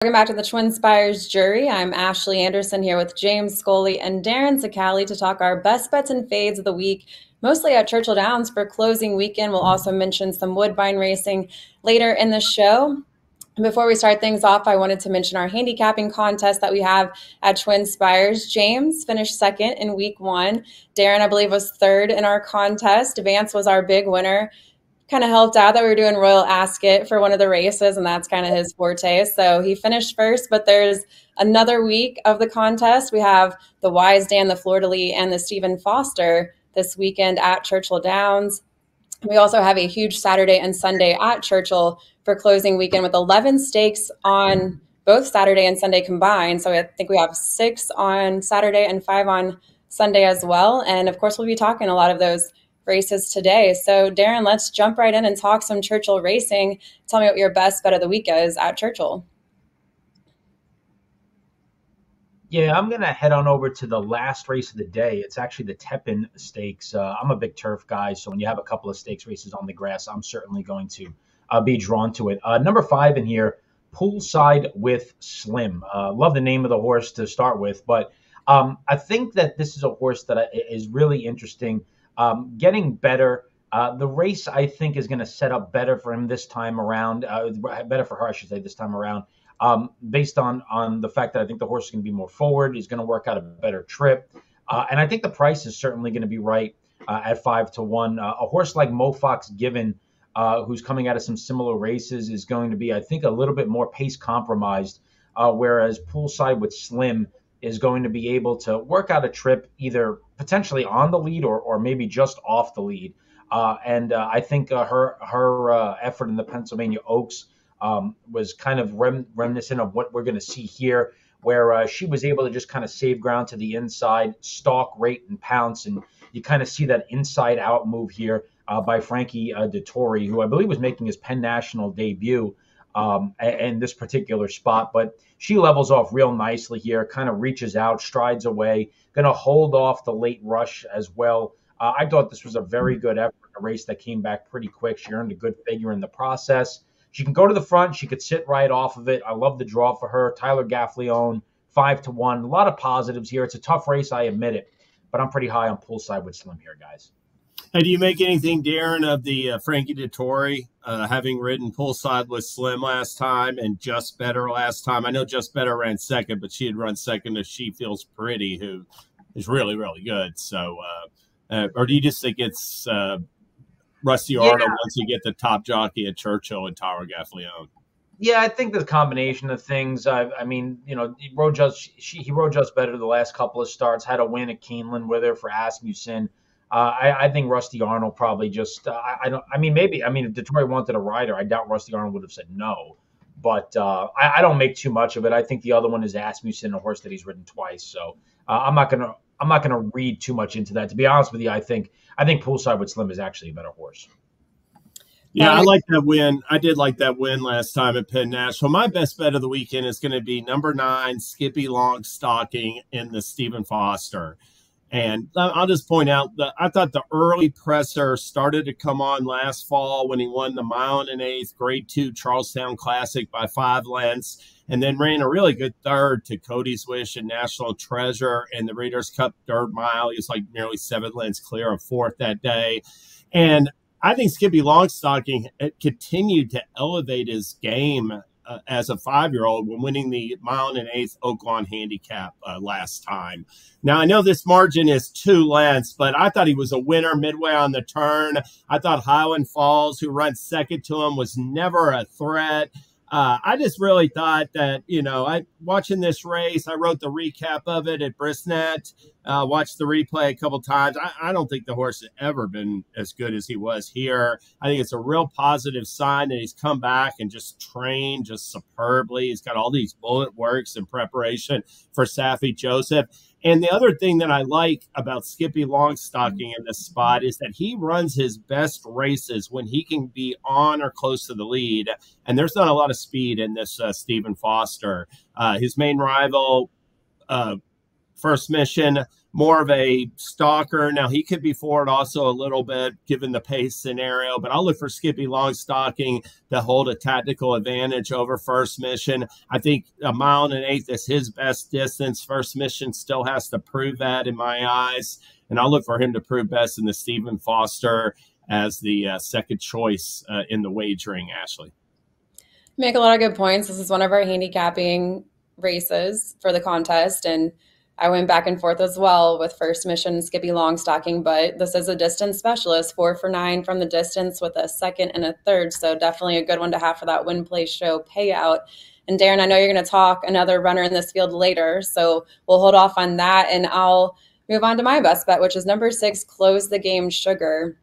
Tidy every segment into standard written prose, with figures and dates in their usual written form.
Welcome back to the TwinSpires jury. I'm Ashley Anderson here with James Scully and Darin Zoccali to talk our best bets and fades of the week, mostly at Churchill Downs for closing weekend. We'll also mention some Woodbine racing later in the show. Before we start things off, I wanted to mention our handicapping contest that we have at TwinSpires. James finished second in week one. Darin, I believe, was third in our contest. Vance was our big winner. Kind of helped out that we were doing Royal Ascot for one of the races, and that's kind of his forte. So he finished first, but there's another week of the contest. We have the Wise Dan, the Fleur de Lis, and the Stephen Foster this weekend at Churchill Downs. We also have a huge Saturday and Sunday at Churchill for closing weekend with 11 stakes on both Saturday and Sunday combined. So I think we have 6 on Saturday and 5 on Sunday as well. And of course, we'll be talking a lot of those races today. So Darin, let's jump right in and talk some Churchill racing. Tell me what your best bet of the week is at Churchill. Yeah, I'm going to head on over to the last race of the day. It's actually the Tepin Stakes. I'm a big turf guy, so when you have a couple of stakes races on the grass, I'm certainly going to be drawn to it. Number 5 in here, Poolside with Slim. Love the name of the horse to start with, but I think that this is a horse that is really interesting. Getting better. The race, I think, is going to set up better for him this time around. Better for her, I should say, this time around. Based on the fact that I think the horse is going to be more forward. He's going to work out a better trip. And I think the price is certainly going to be right at 5-1. A horse like Mofox Given, who's coming out of some similar races, is going to be, I think, a little bit more pace compromised, whereas Poolside with Slim is going to be able to work out a trip either potentially on the lead or maybe just off the lead. And I think her effort in the Pennsylvania Oaks was kind of reminiscent of what we're going to see here, where she was able to just kind of save ground to the inside, stalk, rate, and pounce. And you kind of see that inside-out move here by Frankie Dettori, who I believe was making his Penn National debut in this particular spot. But she levels off real nicely here, kind of reaches out, strides away, going to hold off the late rush as well. I thought this was a very good effort, a race that came back pretty quick. She earned a good figure in the process. She can go to the front. She could sit right off of it. I love the draw for her. Tyler Gaffleone, 5-1. A lot of positives here. It's a tough race, I admit it, but I'm pretty high on Poolside with Slim here, guys. Hey, do you make anything, Darin, of the Frankie Dettori having ridden Poolside with Slim last time and Just Better last time? I know Just Better ran second, but she had run second to She Feels Pretty, who is really, really good. So, or do you just think it's Rusty Arnold once you get the top jockey at Churchill and Tyler Gaffleone? Yeah, I think the combination of things. I mean, you know, he rode Just Better the last couple of starts. Had a win at Keeneland with her for Asmussen. I think Rusty Arnold probably just maybe if Dettori wanted a rider, I doubt Rusty Arnold would have said no. But I don't make too much of it. I think the other one is Asmussen, a horse that he's ridden twice. So I'm not gonna read too much into that. To be honest with you, I think Poolside with Slim is actually a better horse. Yeah, I like that win. I did like that win last time at Penn National. My best bet of the weekend is going to be number 9, Skippy Longstocking in the Stephen Foster. And I'll just point out that I thought the early presser started to come on last fall when he won the 1 1/8 Grade 2 Charlestown Classic by 5 lengths, and then ran a really good third to Cody's Wish and National Treasure in the Breeders' Cup third mile. He was like nearly 7 lengths clear of fourth that day. And I think Skippy Longstocking continued to elevate his game as a 5-year-old when winning the 1 1/8 Oaklawn Handicap last time. Now, I know this margin is 2 lengths, but I thought he was a winner midway on the turn. I thought Highland Falls, who runs second to him, was never a threat. I just really thought that, watching this race, I wrote the recap of it at Brisnet, watched the replay a couple times. I don't think the horse has ever been as good as he was here. I think it's a real positive sign that he's come back and just trained just superbly. He's got all these bullet works in preparation for Saffie Joseph. And the other thing that I like about Skippy Longstocking in this spot is that he runs his best races when he can be on or close to the lead. And there's not a lot of speed in this Stephen Foster. His main rival, First Mission, more of a stalker. Now, he could be forward also a little bit given the pace scenario, but I'll look for Skippy long stalking to hold a tactical advantage over First Mission. I think 1.125 miles is his best distance. First Mission still has to prove that in my eyes, and I'll look for him to prove best in the Stephen Foster as the second choice in the wagering, Ashley. Make a lot of good points. This is one of our handicapping races for the contest, and I went back and forth as well with First Mission and Skippy long stalking, but this is a distance specialist, 4 for 9 from the distance with a second and a third, so definitely a good one to have for that win, play, show payout. And Darin, I know you're going to talk another runner in this field later, so we'll hold off on that, and I'll move on to my best bet, which is number 6, Close the Game Sugar.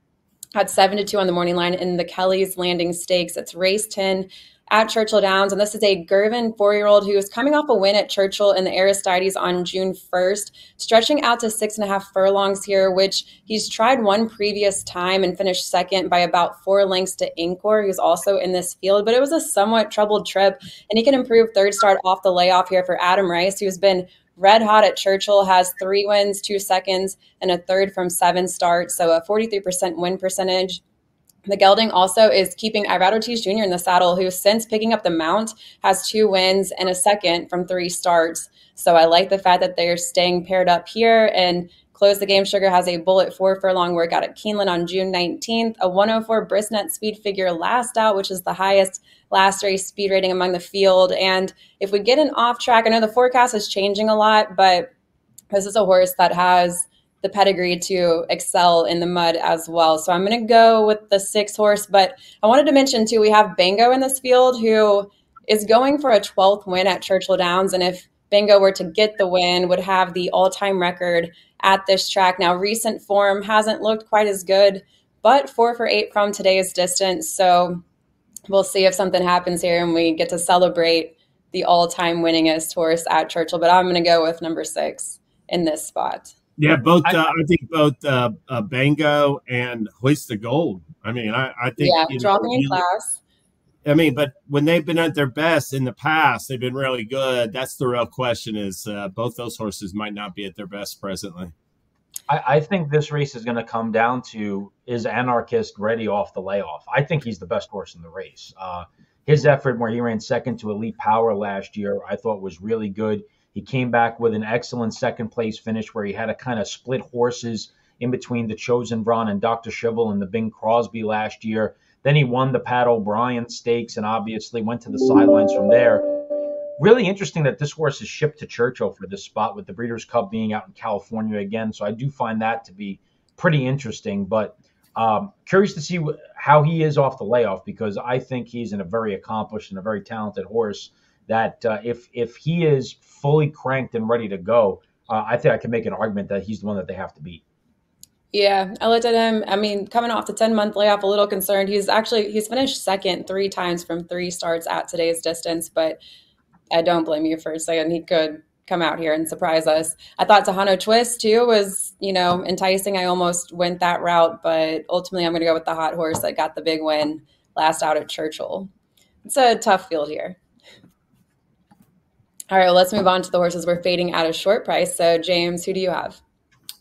Had 7-2 on the morning line in the Kelly's Landing Stakes. It's race 10 at Churchill Downs, and this is a Girvan 4-year-old who is coming off a win at Churchill in the Aristides on June 1st, stretching out to 6.5 furlongs here, which he's tried one previous time and finished second by about 4 lengths to Incor, who's also in this field, but it was a somewhat troubled trip, and he can improve third start off the layoff here for Adam Rice, who's been red hot at Churchill, has 3 wins, 2 seconds, and a third from 7 starts, so a 43% win percentage. The gelding also is keeping Irad Ortiz Jr. in the saddle, who since picking up the mount has 2 wins and a second from 3 starts. So I like the fact that they're staying paired up here. And Close the Game Sugar has a bullet 4 furlong workout at Keeneland on June 19th, a 104 Brisnet speed figure last out, which is the highest last race speed rating among the field. And if we get an off track, I know the forecast is changing a lot, but this is a horse that has the pedigree to excel in the mud as well. So I'm going to go with the 6 horse, but I wanted to mention too, we have Bango in this field who is going for a 12th win at Churchill Downs. And if Bango were to get the win, would have the all-time record at this track. Now, recent form hasn't looked quite as good, but 4 for 8 from today's distance. So we'll see if something happens here and we get to celebrate the all-time winningest horse at Churchill. But I'm going to go with number 6 in this spot. Yeah, both. I think both Bango and Hoist the Gold. I mean, I think dropping in class. I mean, but when they've been at their best in the past, they've been really good. That's the real question. Is both those horses might not be at their best presently. I think this race is going to come down to, is Anarchist ready off the layoff? I think he's the best horse in the race. His effort where he ran second to Elite Power last year, I thought was really good. He came back with an excellent second place finish where he had to kind of split horses in between the Chosen Braun and Dr. Shivel and the Bing Crosby last year. Then he won the Pat O'Brien Stakes and obviously went to the sidelines from there. Really interesting that this horse is shipped to Churchill for this spot with the Breeders' Cup being out in California again. So I do find that to be pretty interesting, but curious to see how he is off the layoff, because I think he's a very accomplished and a very talented horse that if he is fully cranked and ready to go, I think I can make an argument that he's the one that they have to beat. Yeah, I looked at him. I mean, coming off the 10-month layoff, a little concerned. He's finished second 3 times from 3 starts at today's distance, but I don't blame you for saying he could come out here and surprise us. I thought Tejano Twist too was, enticing. I almost went that route, but ultimately I'm going to go with the hot horse that got the big win last out at Churchill. It's a tough field here. All right, well, let's move on to the horses we're fading at a short price. So, James, who do you have?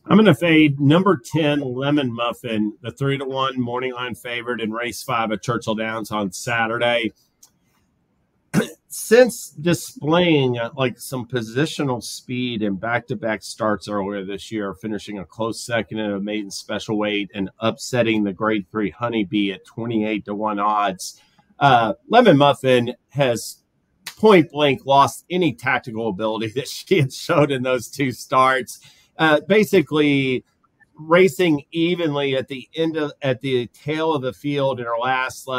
I'm going to fade number 10, Lemon Muffin, the 3-1 morning line favorite in race 5 at Churchill Downs on Saturday. Since displaying some positional speed in back-to-back starts earlier this year, finishing a close second in a maiden special weight and upsetting the Grade 3 Honeybee at 28-1 odds, Lemon Muffin has point blank lost any tactical ability that she had showed in those 2 starts. Basically racing evenly at the tail of the field in her last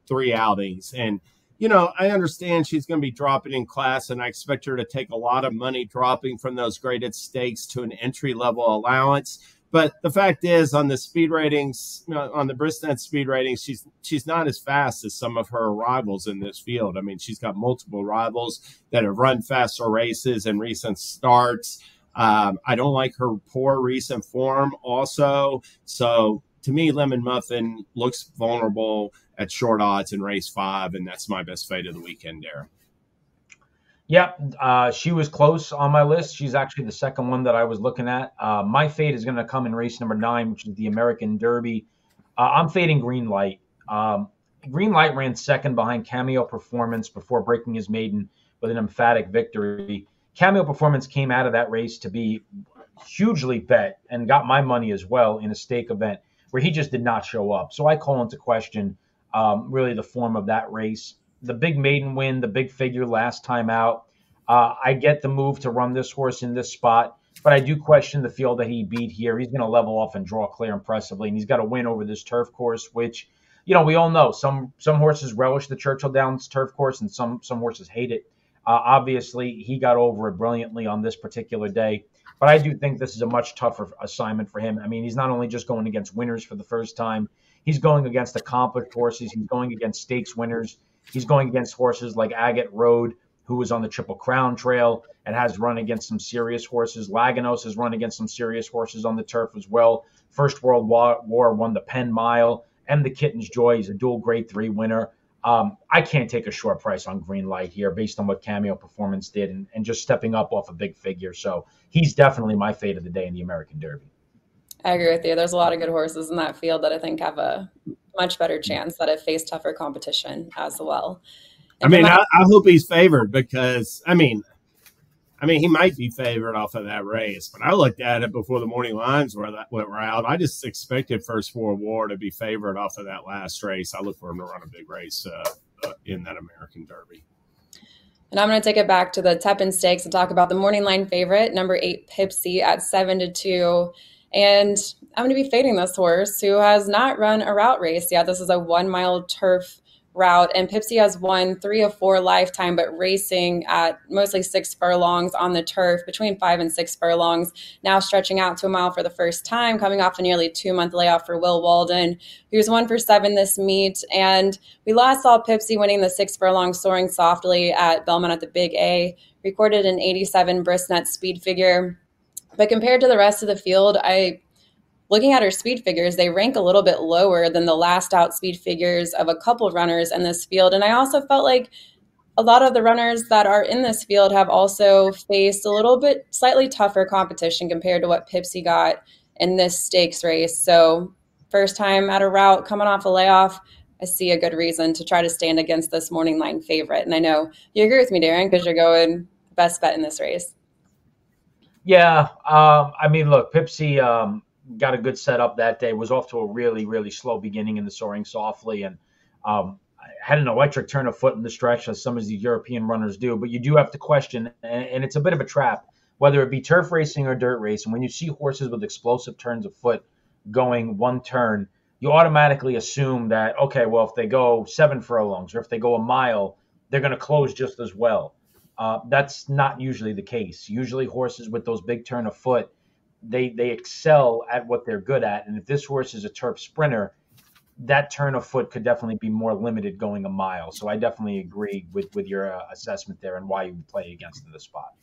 3 outings. And, I understand she's going to be dropping in class, and I expect her to take a lot of money dropping from those graded stakes to an entry-level allowance. But the fact is, on the speed ratings, on the Brisnet speed ratings, she's not as fast as some of her rivals in this field. I mean, she's got multiple rivals that have run faster races in recent starts. I don't like her poor recent form also. So to me, Lemon Muffin looks vulnerable at short odds in race 5, and that's my best fade of the weekend there. Yeah, she was close on my list. She's actually the second one that I was looking at. My fade is going to come in race number 9, which is the American Derby. I'm fading Green Light. Green Light ran second behind Cameo Performance before breaking his maiden with an emphatic victory. Cameo Performance came out of that race to be hugely bet and got my money as well in a stake event where he just did not show up. So I call into question really the form of that race. The big maiden win, the big figure last time out. I get the move to run this horse in this spot, but I do question the field that he beat here. He's going to level off and draw clear impressively, and he's got to win over this turf course, which we all know some horses relish the Churchill Downs turf course, and some horses hate it. Obviously, he got over it brilliantly on this particular day. But I do think this is a much tougher assignment for him. I mean, he's not only just going against winners for the first time, he's going against accomplished horses. He's going against stakes winners. He's going against horses like Agate Road, who was on the Triple Crown Trail and has run against some serious horses. Laganos has run against some serious horses on the turf as well. First World War won the Penn Mile, and the Kitten's Joy. He's a dual Grade 3 winner. I can't take a short price on Green Light here based on what Cameo Performance did and just stepping up off a big figure. So he's definitely my fade of the day in the American Derby. I agree with you. There's a lot of good horses in that field that I think have a much better chance that have faced tougher competition as well. And I hope he's favored because, he might be favored off of that race, but I looked at it before the morning lines were out. I just expected First World War to be favored off of that last race. I look for him to run a big race in that American Derby. And I'm going to take it back to the Tepin Stakes and talk about the morning line favorite, number 8, Pipsy at 7-2. And I'm going to be fading this horse who has not run a route race yet. This is a 1-mile turf route, and Pipsy has won 3 of 4 lifetime, but racing at mostly 6 furlongs on the turf, between 5 and 6 furlongs, now stretching out to a mile for the first time, coming off a nearly 2-month layoff for Will Walden, who's 1 for 7 this meet. And we last saw Pipsy winning the 6 furlong soaring softly at Belmont at the Big A, recorded an 87 brisnet speed figure. But compared to the rest of the field, looking at her speed figures, they rank a little bit lower than the last out speed figures of a couple of runners in this field. And I also felt like a lot of the runners that are in this field have also faced a little bit slightly tougher competition compared to what Pipsy got in this stakes race. So first time at a route, coming off a layoff, I see a good reason to try to stand against this morning line favorite. And I know you agree with me, Darin, because you're going best bet in this race. Yeah. Look, Pipsy got a good setup that day, was off to a really, really slow beginning in the soaring softly, and had an electric turn of foot in the stretch, as some of the European runners do. But you do have to question, and it's a bit of a trap, whether it be turf racing or dirt racing. When you see horses with explosive turns of foot going one turn, you automatically assume that, okay, well, if they go 7 furlongs or if they go a mile, they're going to close just as well. That's not usually the case. Usually horses with those big turn of foot, they excel at what they're good at. And if this horse is a turf sprinter, that turn of foot could definitely be more limited going a mile. So I definitely agree with your assessment there and why you would play against the spot.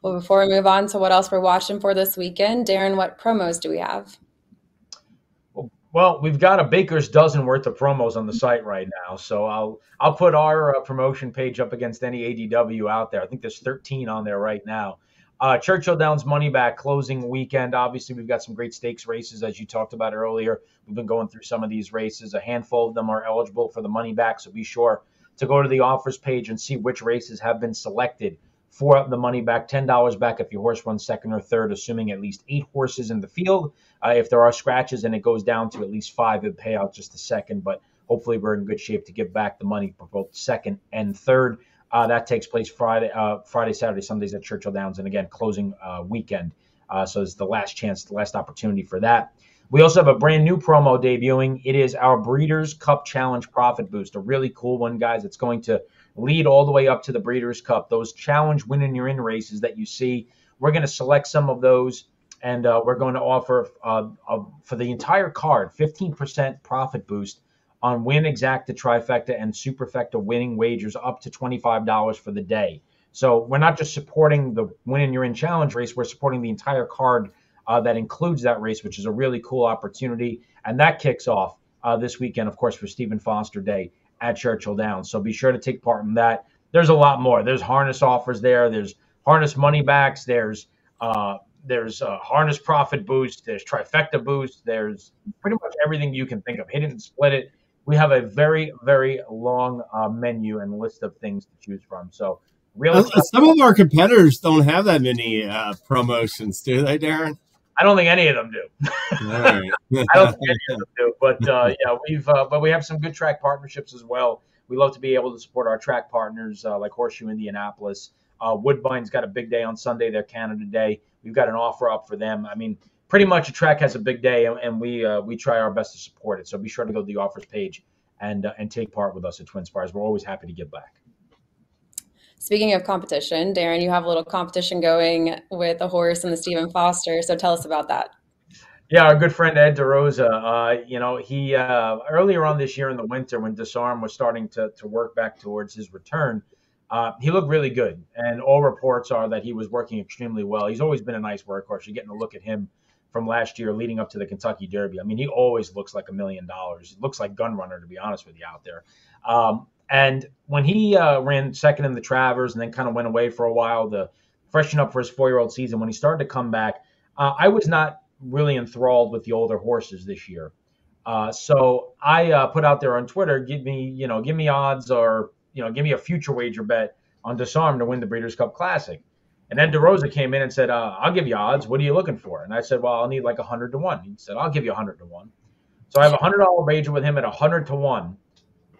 Well, before we move on to what else we're watching for this weekend, Darin, what promos do we have? Well, we've got a baker's dozen worth of promos on the site right now. So I'll put our promotion page up against any ADW out there. I think there's 13 on there right now. Churchill Downs money back closing weekend. Obviously, we've got some great stakes races, as you talked about earlier. We've been going through some of these races. A handful of them are eligible for the money back, so be sure to go to the offers page and see which races have been selected for the money back. $10 back if your horse runs second or third, assuming at least 8 horses in the field. If there are scratches and it goes down to at least 5, it would pay out just a second, but hopefully we're in good shape to give back the money for both second and third. That takes place Friday, Saturday, Sundays at Churchill Downs, and again, closing weekend. So it's the last chance, the last opportunity for that. We also have a brand new promo debuting. It is our Breeders' Cup Challenge Profit Boost, a really cool one, guys. It's going to lead all the way up to the Breeders' Cup. Those challenge win you're in races that you see, we're going to select some of those, and we're going to offer for the entire card 15% profit boost on win exacta, trifecta, and superfecta winning wagers up to $25 for the day. So we're not just supporting the win you're in challenge race, we're supporting the entire card that includes that race, which is a really cool opportunity. And that kicks off this weekend, of course, for Stephen Foster Day at Churchill Downs. So be sure to take part in that. there's a lot more. There's harness offers there. There's harness money backs. There's harness profit boost. There's trifecta boost. There's pretty much everything you can think of. Hit it and split it. We have a very, very long menu and list of things to choose from. So really, some of our competitors don't have that many promotions, do they, Darin? I don't think any of them do. Right. I don't think any of them do. But but we have some good track partnerships as well. We love to be able to support our track partners like Horseshoe Indianapolis. Woodbine's got a big day on Sunday, their Canada Day. We've got an offer up for them. I mean, pretty much a track has a big day, and we try our best to support it. So be sure to go to the offers page and take part with us at TwinSpires. We're always happy to give back. Speaking of competition, Darin, you have a little competition going with a horse and the Stephen Foster. So tell us about that. Yeah, our good friend Ed DeRosa, he earlier on this year in the winter when Disarm was starting to work back towards his return, he looked really good. And all reports are that he was working extremely well. He's always been a nice workhorse. You're getting a look at him from last year leading up to the Kentucky Derby. I mean, he always looks like $1 million. He looks like Gun Runner, to be honest with you, out there. And when he ran second in the Travers and then kind of went away for a while to freshen up for his 4-year-old season, when he started to come back, I was not really enthralled with the older horses this year. So I put out there on Twitter, give me odds or, give me a future wager bet on Disarm to win the Breeders' Cup Classic. And then DeRosa came in and said, I'll give you odds. What are you looking for? And I said, well, I'll need like 100 to 1. He said, I'll give you 100 to 1. So I have a $100 wager with him at 100 to 1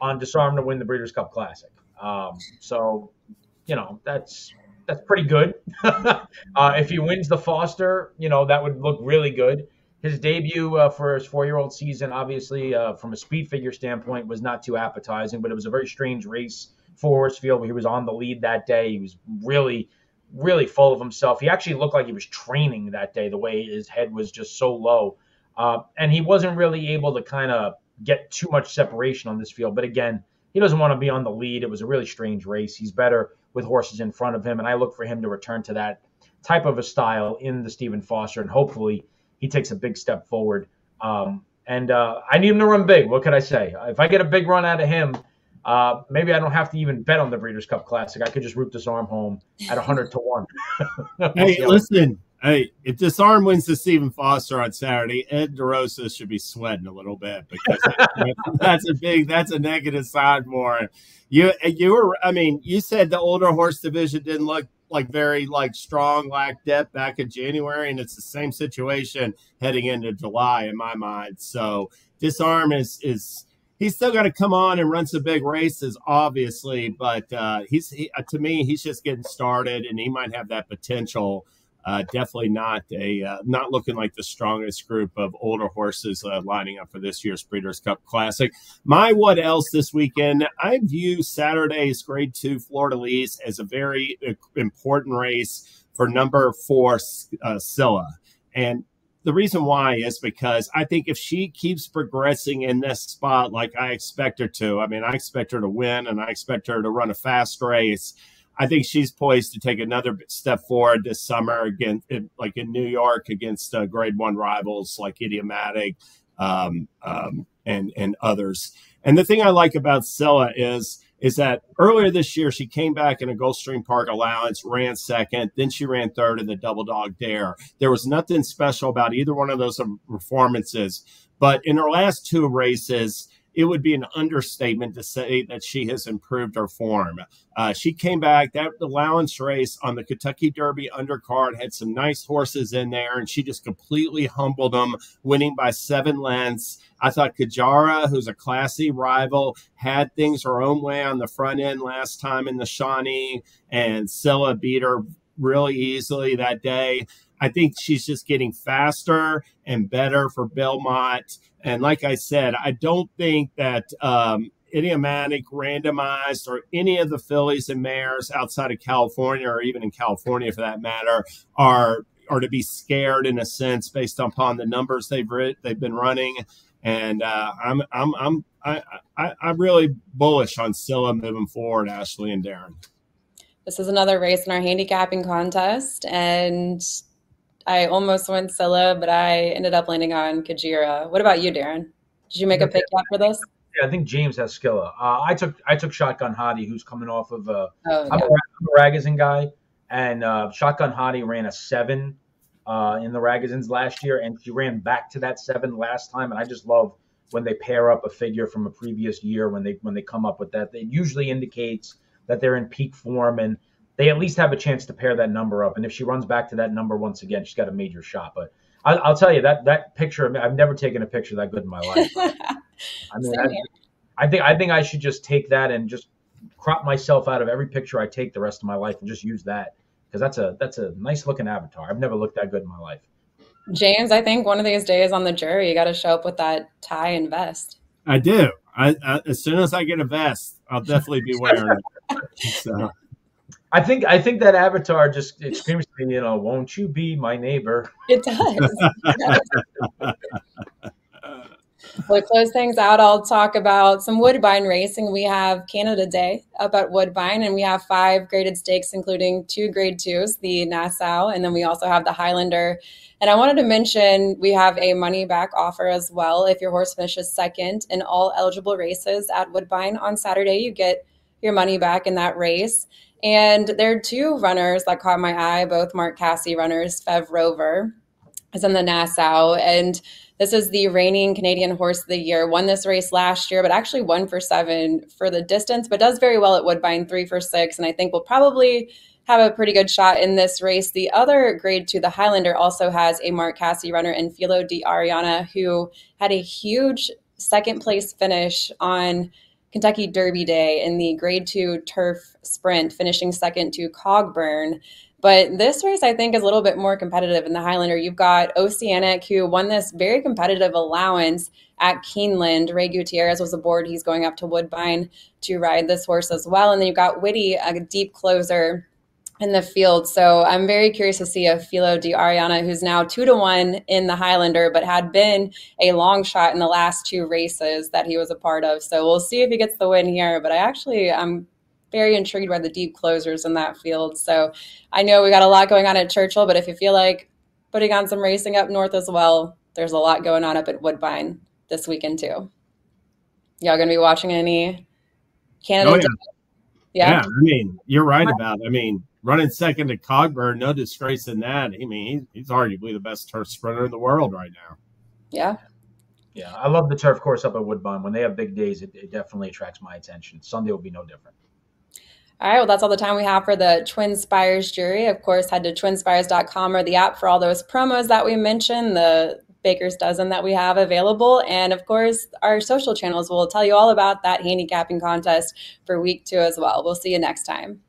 on Disarm to win the Breeders' Cup Classic. That's pretty good. If he wins the Foster, that would look really good. His debut for his 4-year-old season, obviously, from a speed figure standpoint, was not too appetizing, but it was a very strange race for Horsfield. He was on the lead that day. He was really, really full of himself. He actually looked like he was training that day, the way his head was just so low. And he wasn't really able to kind of get too much separation on this field. But again, he doesn't want to be on the lead. It was a really strange race. He's better with horses in front of him, and I look for him to return to that type of a style in the Stephen Foster, and hopefully he takes a big step forward. I need him to run big. What could I say? If I get a big run out of him, maybe I don't have to even bet on the Breeders' Cup Classic. I could just root Disarm home at 100 to 1. Hey, listen. Hey, if Disarm wins the Stephen Foster on Saturday, Ed DeRosa should be sweating a little bit because that's a negative side more. You said the older horse division didn't look like very strong, lack depth back in January, and it's the same situation heading into July in my mind. So Disarm is he's still got to come on and run some big races, obviously, but to me he's just getting started, and he might have that potential. Definitely not looking like the strongest group of older horses lining up for this year's Breeders' Cup Classic. My what else this weekend? I view Saturday's Grade 2 Fleur-de-Lis as a very important race for number 4 Scylla. And the reason why is because I think if she keeps progressing in this spot like I expect her to, I expect her to win and I expect her to run a fast race. I think she's poised to take another step forward this summer again, like in New York against Grade 1 rivals like Idiomatic and others. And the thing I like about Scylla is that earlier this year she came back in a Gulfstream Park allowance, ran second, then she ran third in the Double Dog Dare. There was nothing special about either one of those performances, but in her last 2 races, it would be an understatement to say that she has improved her form. She came back, that allowance race on the Kentucky Derby undercard had some nice horses in there, and she just completely humbled them, winning by 7 lengths. I thought Kajara, who's a classy rival, had things her own way on the front end last time in the Shawnee, and Scylla beat her really easily that day. I think she's just getting faster and better for Belmont. And like I said, I don't think that Idiomatic, Randomized, or any of the fillies and mares outside of California, or even in California for that matter, are to be scared in a sense based upon the numbers they've been running. And I'm really bullish on Scylla moving forward, Ashley and Darin. This is another race in our handicapping contest, and I almost went Scylla, but I ended up landing on Kajira. What about you, Darin? Did you make a pick out for this? I think James has Skilla. I took Shotgun Hottie, who's coming off of I'm yeah. a Ragazine guy, and Shotgun Hottie ran a 7 in the Ragazines last year, and she ran back to that 7 last time. And I just love when they pair up a figure from a previous year when they come up with that. It usually indicates that they're in peak form, and they at least have a chance to pair that number up. And if she runs back to that number once again, she's got a major shot. But I'll tell you that picture. I've never taken a picture that good in my life. I mean, I think I should just take that and just crop myself out of every picture I take the rest of my life and just use that, because that's a nice looking avatar. I've never looked that good in my life. James, I think one of these days on the jury, you got to show up with that tie and vest. I do. I as soon as I get a vest, I'll definitely be wearing it. So. I think that avatar just screams to me, won't you be my neighbor? It does. Well, to close things out, I'll talk about some Woodbine racing. We have Canada Day up at Woodbine, and we have 5 graded stakes, including 2 grade 2s, the Nassau, and then we also have the Highlander. And I wanted to mention we have a money back offer as well. If your horse finishes second in all eligible races at Woodbine on Saturday, you get your money back in that race. And there are 2 runners that caught my eye, both Mark Casse runners. Fev Rover is in the Nassau, and this is the reigning Canadian Horse of the Year. Won this race last year, but actually 1 for 7 for the distance, but does very well at Woodbine, 3 for 6, and I think will probably have a pretty good shot in this race. The other grade 2, the Highlander, also has a Mark Casse runner in Filo di Ariana, who had a huge second place finish on Kentucky Derby Day in the grade 2 turf sprint, finishing second to Cogburn. But this race, I think, is a little bit more competitive in the Highlander. You've got Oceanic, who won this very competitive allowance at Keeneland. Ray Gutierrez was aboard. He's going up to Woodbine to ride this horse as well. And then you've got Witty, a deep closer in the field. So I'm very curious to see a Filo di Ariana, who's now 2-1 in the Highlander, but had been a long shot in the last 2 races that he was a part of. So we'll see if he gets the win here. But I'm very intrigued by the deep closers in that field. So I know we got a lot going on at Churchill, but if you feel like putting on some racing up north as well, there's a lot going on up at Woodbine this weekend too. Y'all going to be watching any Canada? Oh, yeah. I mean, you're right about it. I mean, running second to Cogburn, no disgrace in that. I mean, he's arguably the best turf sprinter in the world right now. Yeah. Yeah, I love the turf course up at Woodbine. When they have big days, it definitely attracts my attention. Sunday will be no different. All right, well, that's all the time we have for the TwinSpires jury. Of course, head to TwinSpires.com or the app for all those promos that we mentioned, the Baker's Dozen that we have available. And of course, our social channels will tell you all about that handicapping contest for week 2 as well. We'll see you next time.